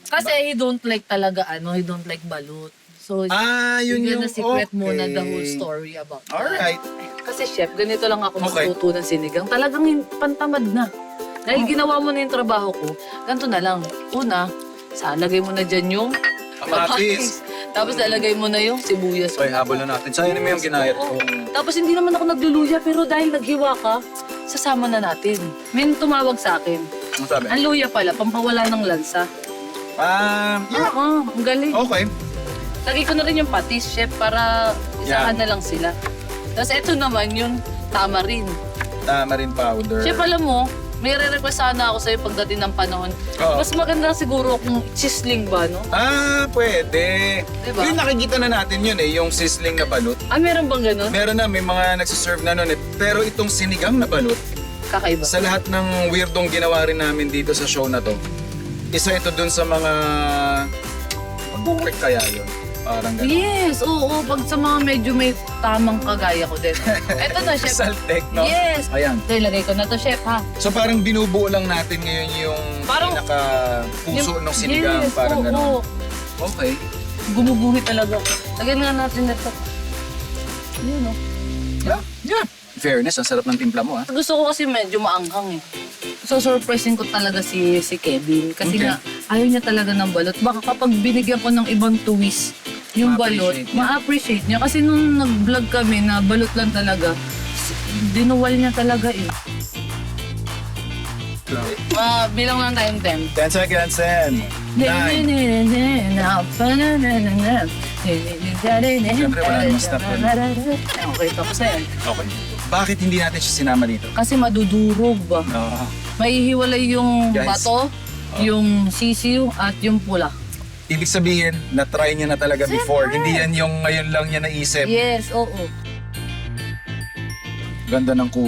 Kasi he don't like talaga he don't like balut. So, Yun yung na secret okay. muna the whole story about that. Alright. Kasi chef, ganito lang ako Okay. magluto ng sinigang. Talagang pantamad na. Dahil ginawa mo na yung trabaho ko, ganito na lang. Una, lagay mo na dyan yung Kamatis. Tapos lalagay mo na yung sibuyas. Okay, habol na natin. Sayang naman yung ginayat ko. Tapos hindi naman ako nagluluya, pero dahil naghiwa ka, sasama na natin. May tumawag sa akin. Ano sabi? Ang luya pala, pampawala ng lansa. Yeah. Ang galing. Okay. Lagay ko na rin yung patis, chef, para isahan na lang sila. Tapos ito naman yung tamarin. Tamarin powder. Chef, alam mo, may re-request sana ako sa'yo pagdating ng panahon. Oo. Mas maganda siguro kung sizzling ba, no? Pwede. Diba? Yung nakikita na natin yun yung sizzling na balut. Meron bang ganun? Meron na, may mga nagsiserve na nun Pero itong sinigang na balut, Kakaiba. sa lahat ng weirdong ginawa rin namin dito sa show na to, isa ito dun sa mga... Mag-work kaya yun? Parang gano'n. Yes, oo. Pag sa mga medyo may tamang kagaya ko din. Eto na, chef. Saltek, no? Yes. Ayan. Ito, ilagay ko na to, chef, ha? So parang binubuo lang natin ngayon yung Parang- pinaka-puso ng sinigang. Yes, Parang oo. gano'n. Okay. Gumuguhi talaga. Lagyan nga natin ito. Yun, oh. Yeah. Fairness, ang sarap ng timpla mo, ha? Gusto ko kasi medyo maanghang, eh. So, surprisein ko talaga si Kevin. Kasi Okay. nga, ayaw niya talaga ng balot. Baka kapag binigyan ko ng ibang twist, yung balot, Ma-appreciate niya. ma-appreciate niya. Kasi nung nag-vlog kami na balot lang talaga, dinuwal niya talaga, eh. Bilang lang tayong 10. 10 seconds and 9. Siyempre, wala namang stop yun. Okay, tapos na yan. Okay. Bakit hindi natin siya sinama dito? Kasi madudurog ba? Maihiwalay yung Guys. bato, yung sisiw, at yung pula. Ibig sabihin, na-try niya na talaga before. Siyempre. Hindi yan yung ngayon lang niya naisip. Yes, oo. Ganda ng